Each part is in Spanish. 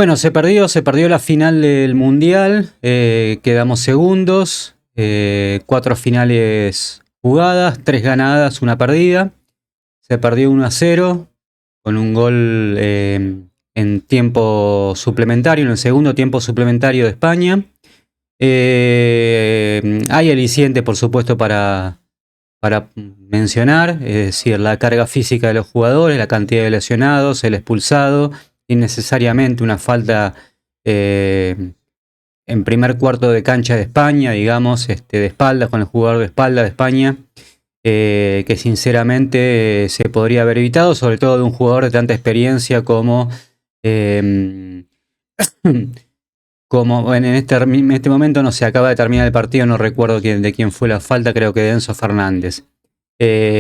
Bueno, se perdió la final del Mundial, quedamos segundos, 4 finales jugadas, 3 ganadas, 1 perdida. Se perdió 1-0 con un gol en tiempo suplementario, en el segundo tiempo suplementario de España. Hay aliciente, por supuesto, para mencionar, es decir, la carga física de los jugadores, la cantidad de lesionados, el expulsado, innecesariamente una falta en primer cuarto de cancha de España, digamos, de espaldas, con el jugador de espalda de España, que sinceramente se podría haber evitado, sobre todo de un jugador de tanta experiencia como como en este momento no se acaba de terminar el partido, no recuerdo de quién fue la falta, creo que de Enzo Fernández.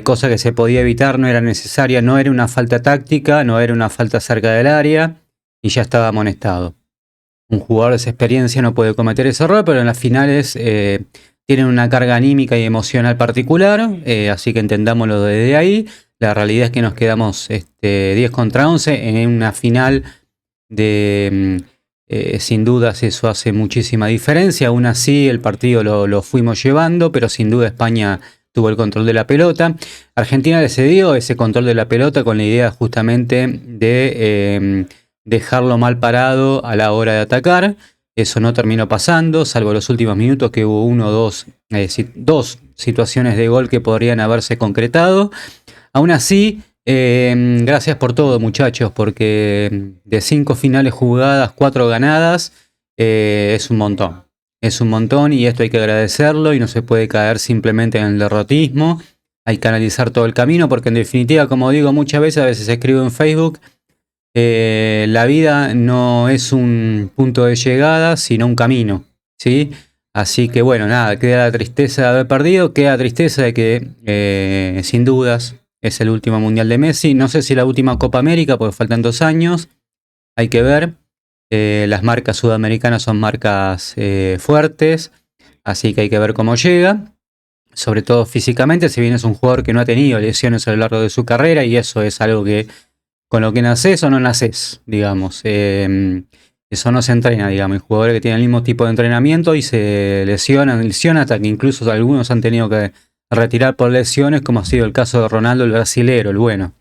Cosa que se podía evitar, no era necesaria, no era una falta táctica, no era una falta cerca del área y ya estaba amonestado. Un jugador de esa experiencia no puede cometer ese error, pero en las finales tienen una carga anímica y emocional particular, así que entendámoslo desde ahí. La realidad es que nos quedamos 10 contra 11 en una final de... sin dudas eso hace muchísima diferencia. Aún así el partido lo fuimos llevando, pero sin duda España tuvo el control de la pelota. Argentina le cedió ese control de la pelota con la idea justamente de dejarlo mal parado a la hora de atacar. Eso no terminó pasando, salvo los últimos minutos que hubo dos situaciones de gol que podrían haberse concretado. Aún así, gracias por todo, muchachos, porque de 5 finales jugadas, 4 ganadas, es un montón. Es un montón y esto hay que agradecerlo y no se puede caer simplemente en el derrotismo. Hay que analizar todo el camino porque en definitiva, como digo muchas veces, a veces escribo en Facebook, la vida no es un punto de llegada, sino un camino, ¿sí? Así que bueno, nada, queda la tristeza de haber perdido, queda la tristeza de que sin dudas es el último Mundial de Messi. No sé si la última Copa América, porque faltan 2 años. Hay que ver. Las marcas sudamericanas son marcas fuertes. Así que hay que ver cómo llega. Sobre todo físicamente, si bien es un jugador que no ha tenido lesiones a lo largo de su carrera. Y eso es algo que con lo que naces o no naces, digamos. Eso no se entrena, digamos. Hay jugadores que tienen el mismo tipo de entrenamiento y se lesionan hasta que incluso algunos han tenido que retirar por lesiones, como ha sido el caso de Ronaldo, el brasilero, el bueno.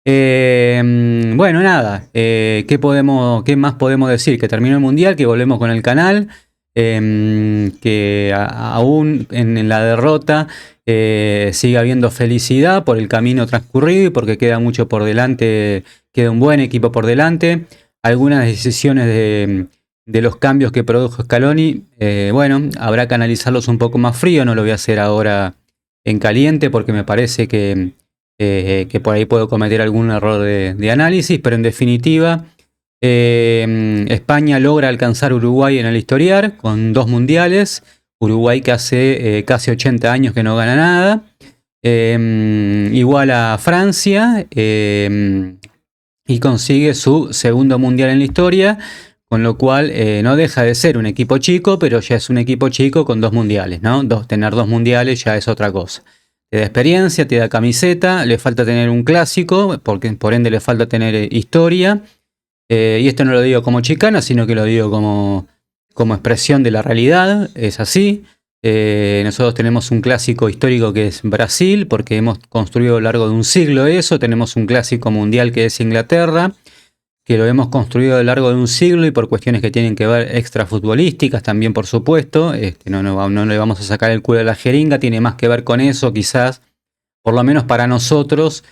Bueno, nada, ¿qué más podemos decir? Que terminó el Mundial, que volvemos con el canal, que aún en la derrota sigue habiendo felicidad por el camino transcurrido y porque queda mucho por delante, queda un buen equipo por delante. Algunas decisiones de los cambios que produjo Scaloni, bueno, habrá que analizarlos un poco más frío, no lo voy a hacer ahora en caliente porque me parece que por ahí puedo cometer algún error de análisis, pero en definitiva España logra alcanzar a Uruguay en el historial con 2 mundiales. Uruguay que hace casi 80 años que no gana nada. Igual a Francia y consigue su segundo mundial en la historia, con lo cual no deja de ser un equipo chico, pero ya es un equipo chico con 2 mundiales, ¿no? Tener 2 mundiales ya es otra cosa. Te da experiencia, te da camiseta, le falta tener un clásico, porque por ende le falta tener historia. Y esto no lo digo como chicana, sino que lo digo como expresión de la realidad, es así. Nosotros tenemos un clásico histórico que es Brasil, porque hemos construido a lo largo de un siglo eso. Tenemos un clásico mundial que es Inglaterra, que lo hemos construido a lo largo de un siglo y por cuestiones que tienen que ver extrafutbolísticas también, por supuesto. No le vamos a sacar el culo a la jeringa, tiene más que ver con eso, quizás, por lo menos para nosotros,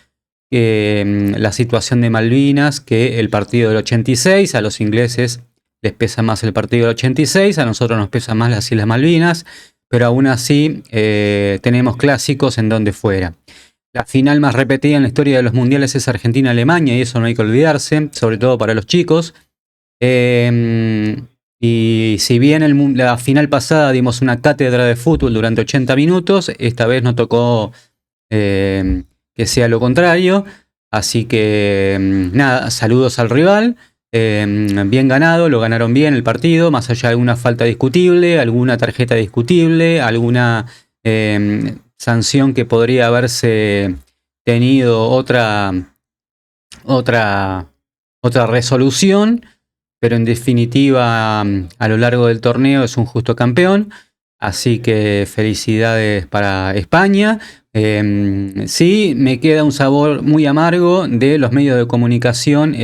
la situación de Malvinas que el partido del 86. A los ingleses les pesa más el partido del 86, a nosotros nos pesa más las Islas Malvinas, pero aún así tenemos clásicos en donde fuera. La final más repetida en la historia de los mundiales es Argentina-Alemania y eso no hay que olvidarse, sobre todo para los chicos. Y si bien la final pasada dimos una cátedra de fútbol durante 80 minutos, esta vez nos tocó que sea lo contrario. Así que nada, saludos al rival. Bien ganado, lo ganaron bien el partido, más allá de alguna falta discutible, alguna tarjeta discutible, alguna sanción que podría haberse tenido otra resolución, pero en definitiva a lo largo del torneo es un justo campeón. Así que felicidades para España. Sí, me queda un sabor muy amargo de los medios de comunicación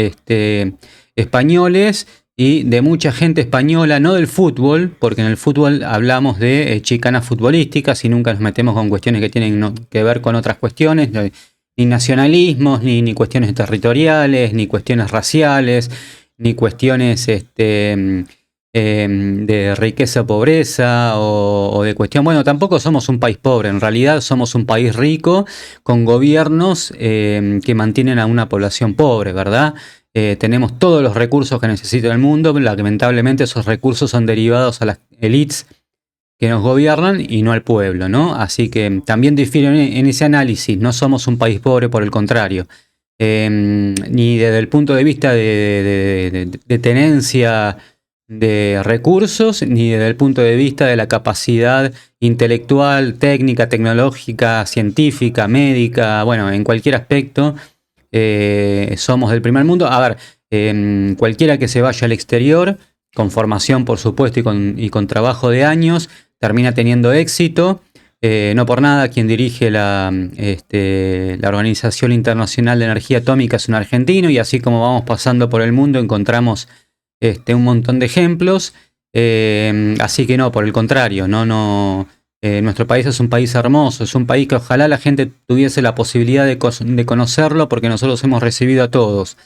españoles y de mucha gente española, no del fútbol, porque en el fútbol hablamos de chicanas futbolísticas y nunca nos metemos con cuestiones que tienen que ver con otras cuestiones, ni nacionalismos, ni cuestiones territoriales, ni cuestiones raciales, ni cuestiones de riqueza o pobreza o de cuestión. Bueno, tampoco somos un país pobre, en realidad somos un país rico con gobiernos que mantienen a una población pobre, ¿verdad? Tenemos todos los recursos que necesita el mundo, pero lamentablemente esos recursos son derivados a las élites que nos gobiernan y no al pueblo, ¿no? Así que también difieren en ese análisis, no somos un país pobre, por el contrario. Ni desde el punto de vista de tenencia de recursos, ni desde el punto de vista de la capacidad intelectual, técnica, tecnológica, científica, médica, bueno, en cualquier aspecto somos del primer mundo. A ver, cualquiera que se vaya al exterior, con formación por supuesto y con trabajo de años, termina teniendo éxito. No por nada, quien dirige la Organización Internacional de Energía Atómica es un argentino, y así como vamos pasando por el mundo encontramos un montón de ejemplos. Así que no, por el contrario, nuestro país es un país hermoso, es un país que ojalá la gente tuviese la posibilidad de conocerlo, porque nosotros hemos recibido a todos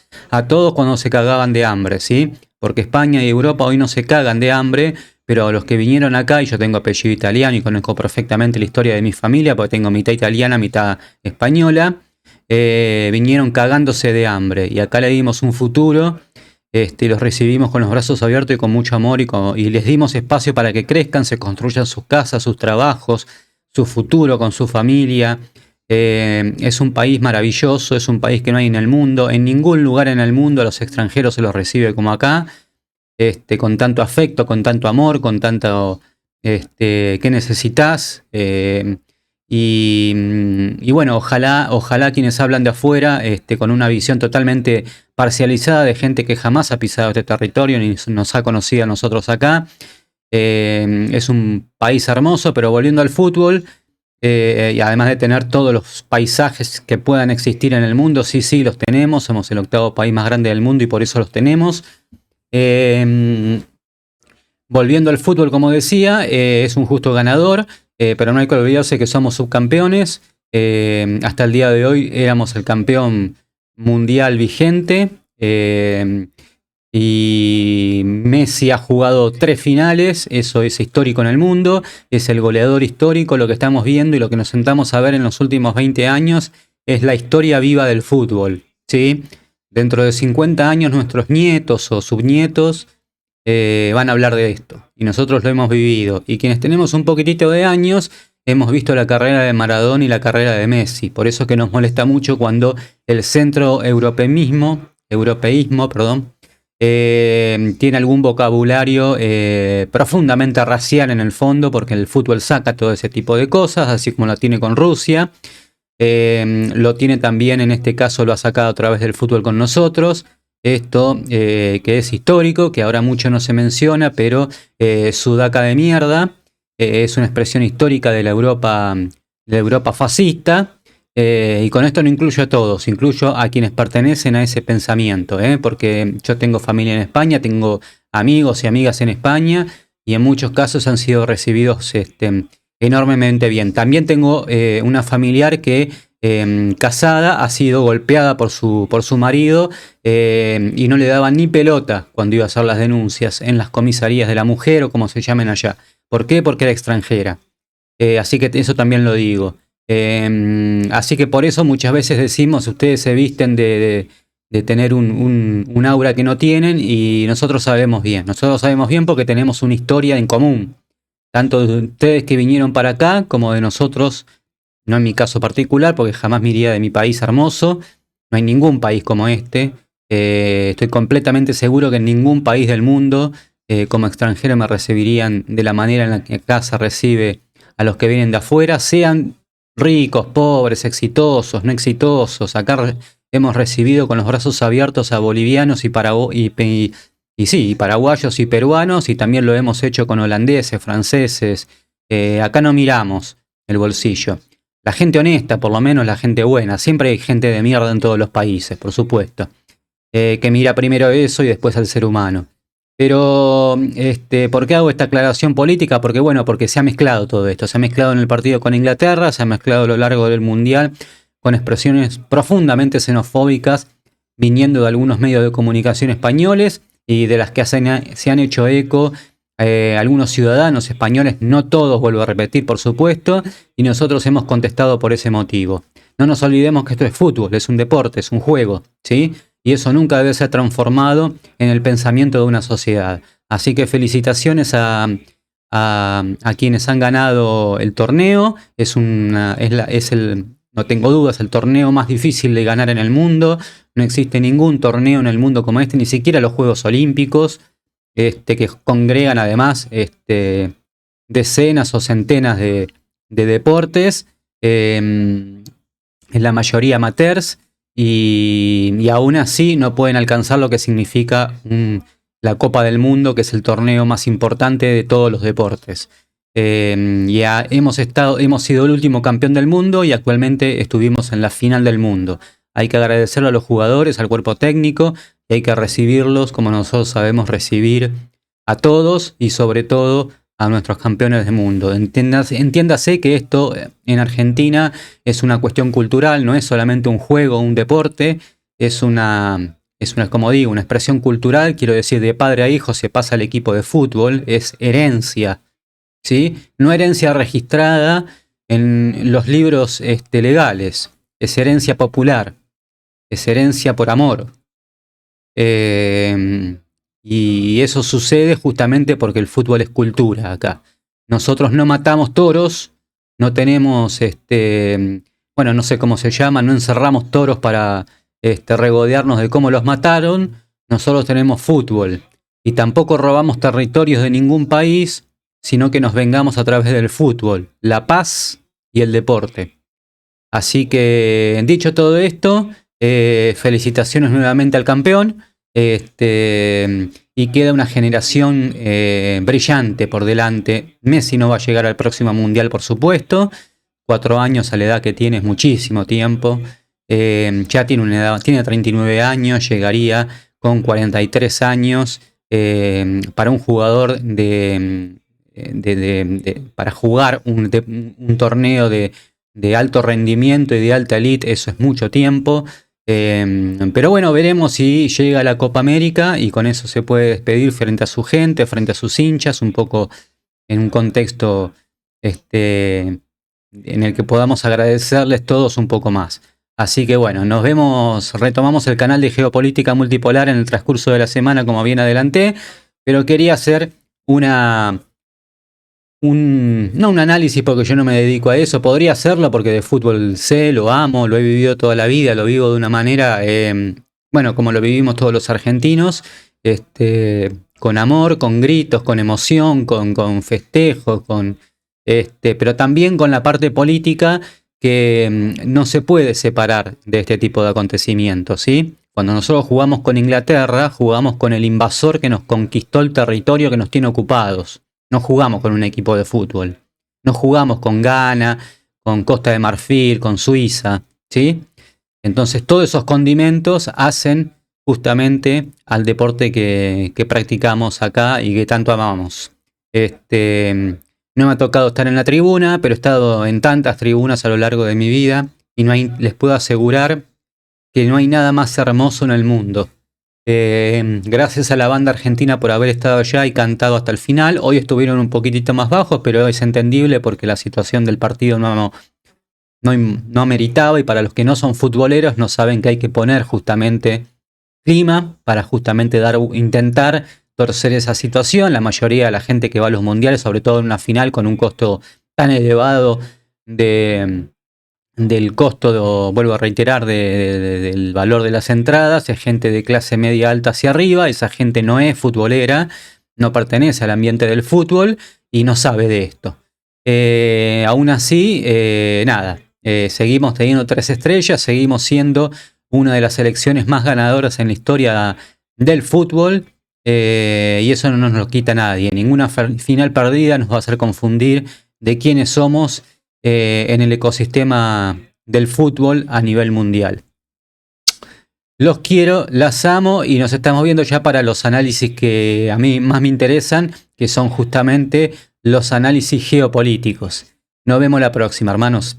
cuando se cagaban de hambre, ¿sí? Porque España y Europa hoy no se cagan de hambre, pero los que vinieron acá, y yo tengo apellido italiano y conozco perfectamente la historia de mi familia, porque tengo mitad italiana, mitad española, vinieron cagándose de hambre, y acá le dimos un futuro. Los recibimos con los brazos abiertos y con mucho amor, y les dimos espacio para que crezcan, se construyan sus casas, sus trabajos, su futuro con su familia. Es un país maravilloso, es un país que no hay en el mundo, en ningún lugar en el mundo a los extranjeros se los recibe como acá, con tanto afecto, con tanto amor, con tanto ¿qué necesitas? Y bueno, ojalá quienes hablan de afuera, con una visión totalmente parcializada de gente que jamás ha pisado este territorio ni nos ha conocido a nosotros acá. Es un país hermoso, pero volviendo al fútbol, y además de tener todos los paisajes que puedan existir en el mundo, sí, los tenemos. Somos el 8º país más grande del mundo y por eso los tenemos. Volviendo al fútbol, como decía, es un justo ganador. Pero no hay que olvidarse que somos subcampeones. Hasta el día de hoy éramos el campeón mundial vigente. Y Messi ha jugado 3 finales. Eso es histórico en el mundo. Es el goleador histórico. Lo que estamos viendo y lo que nos sentamos a ver en los últimos 20 años es la historia viva del fútbol, ¿sí? Dentro de 50 años nuestros nietos o subnietos van a hablar de esto, y nosotros lo hemos vivido, y quienes tenemos un poquitito de años hemos visto la carrera de Maradona y la carrera de Messi. Por eso que nos molesta mucho cuando el centro europeísmo, tiene algún vocabulario profundamente racial en el fondo, porque el fútbol saca todo ese tipo de cosas, así como lo tiene con Rusia. Lo tiene también, en este caso lo ha sacado a través del fútbol con nosotros. Esto que es histórico, que ahora mucho no se menciona, pero sudaca de mierda, es una expresión histórica de la Europa fascista, y con esto no incluyo a todos, incluyo a quienes pertenecen a ese pensamiento, porque yo tengo familia en España, tengo amigos y amigas en España, y en muchos casos han sido recibidos enormemente bien. También tengo una familiar que casada ha sido golpeada por su marido, y no le daban ni pelota cuando iba a hacer las denuncias en las comisarías de la mujer o como se llamen allá. ¿Por qué? Porque era extranjera. Así que eso también lo digo. Así que por eso muchas veces decimos, ustedes se visten de tener un aura que no tienen, y nosotros sabemos bien. Nosotros sabemos bien porque tenemos una historia en común. Tanto de ustedes que vinieron para acá como de nosotros. No en mi caso particular, porque jamás me iría de mi país hermoso. No hay ningún país como este. Estoy completamente seguro que en ningún país del mundo como extranjero me recibirían de la manera en la que acá se recibe a los que vienen de afuera, sean ricos, pobres, exitosos, no exitosos. Acá hemos recibido con los brazos abiertos a bolivianos y Y sí, paraguayos y peruanos, y también lo hemos hecho con holandeses, franceses. Acá no miramos el bolsillo. La gente honesta, por lo menos la gente buena. Siempre hay gente de mierda en todos los países, por supuesto. Que mira primero eso y después al ser humano. Pero, ¿por qué hago esta aclaración política? Porque, bueno, porque se ha mezclado todo esto. Se ha mezclado en el partido con Inglaterra, se ha mezclado a lo largo del Mundial con expresiones profundamente xenofóbicas viniendo de algunos medios de comunicación españoles y de las que se han hecho eco algunos ciudadanos españoles, no todos, vuelvo a repetir, por supuesto, y nosotros hemos contestado por ese motivo. No nos olvidemos que esto es fútbol, es un deporte, es un juego, ¿sí? Y eso nunca debe ser transformado en el pensamiento de una sociedad. Así que felicitaciones a quienes han ganado el torneo. No tengo dudas, el torneo más difícil de ganar en el mundo. No existe ningún torneo en el mundo como este, ni siquiera los Juegos Olímpicos, que congregan además decenas o centenas de deportes, en la mayoría amateurs, y aún así no pueden alcanzar lo que significa la Copa del Mundo, que es el torneo más importante de todos los deportes. Hemos sido el último campeón del mundo y actualmente estuvimos en la final del mundo. Hay que agradecerlo a los jugadores, al cuerpo técnico, y hay que recibirlos como nosotros sabemos recibir a todos y sobre todo a nuestros campeones del mundo. Entiéndase que esto en Argentina es una cuestión cultural, no es solamente un juego, un deporte, es una, como digo, una expresión cultural, quiero decir, de padre a hijo se pasa al equipo de fútbol, es herencia, ¿sí? No herencia registrada en los libros legales, es herencia popular, es herencia por amor. Y eso sucede justamente porque el fútbol es cultura acá. Nosotros no matamos toros, no tenemos, bueno, no sé cómo se llama, no encerramos toros para regodearnos de cómo los mataron. Nosotros tenemos fútbol y tampoco robamos territorios de ningún país, sino que nos vengamos a través del fútbol, la paz y el deporte. Así que, dicho todo esto, felicitaciones nuevamente al campeón. Y queda una generación brillante por delante. Messi no va a llegar al próximo mundial, por supuesto. 4 años a la edad que tiene es muchísimo tiempo. Ya tiene una edad, tiene 39 años, llegaría con 43 años. Para un jugador para jugar un torneo de alto rendimiento y de alta elite, eso es mucho tiempo. Pero bueno, veremos si llega a la Copa América y con eso se puede despedir frente a su gente, frente a sus hinchas, un poco en un contexto en el que podamos agradecerles todos un poco más. Así que bueno, nos vemos, retomamos el canal de Geopolítica Multipolar en el transcurso de la semana, como bien adelanté, pero quería hacer no un análisis porque yo no me dedico a eso, podría hacerlo porque de fútbol sé, lo amo, lo he vivido toda la vida, lo vivo de una manera, bueno, como lo vivimos todos los argentinos, con amor, con gritos, con emoción, con festejos, pero también con la parte política que no se puede separar de este tipo de acontecimientos, ¿sí? Cuando nosotros jugamos con Inglaterra, jugamos con el invasor que nos conquistó el territorio que nos tiene ocupados. No jugamos con un equipo de fútbol. No jugamos con Ghana, con Costa de Marfil, con Suiza, ¿sí? Entonces todos esos condimentos hacen justamente al deporte que practicamos acá y que tanto amamos. No me ha tocado estar en la tribuna, pero he estado en tantas tribunas a lo largo de mi vida y les puedo asegurar que no hay nada más hermoso en el mundo. Gracias a la banda argentina por haber estado allá y cantado hasta el final. Hoy estuvieron un poquitito más bajos, pero es entendible porque la situación del partido no ameritaba, y para los que no son futboleros no saben que hay que poner justamente clima para justamente intentar torcer esa situación. La mayoría de la gente que va a los mundiales, sobre todo en una final con un costo tan elevado del costo, vuelvo a reiterar, del valor de las entradas, es gente de clase media alta hacia arriba. Esa gente no es futbolera, no pertenece al ambiente del fútbol y no sabe de esto. Aún así, nada, seguimos teniendo 3 estrellas, seguimos siendo una de las selecciones más ganadoras en la historia del fútbol. Y eso no nos lo quita nadie. Ninguna final perdida nos va a hacer confundir de quiénes somos en el ecosistema del fútbol a nivel mundial. Los quiero, las amo y nos estamos viendo ya para los análisis que a mí más me interesan, que son justamente los análisis geopolíticos. Nos vemos la próxima, hermanos.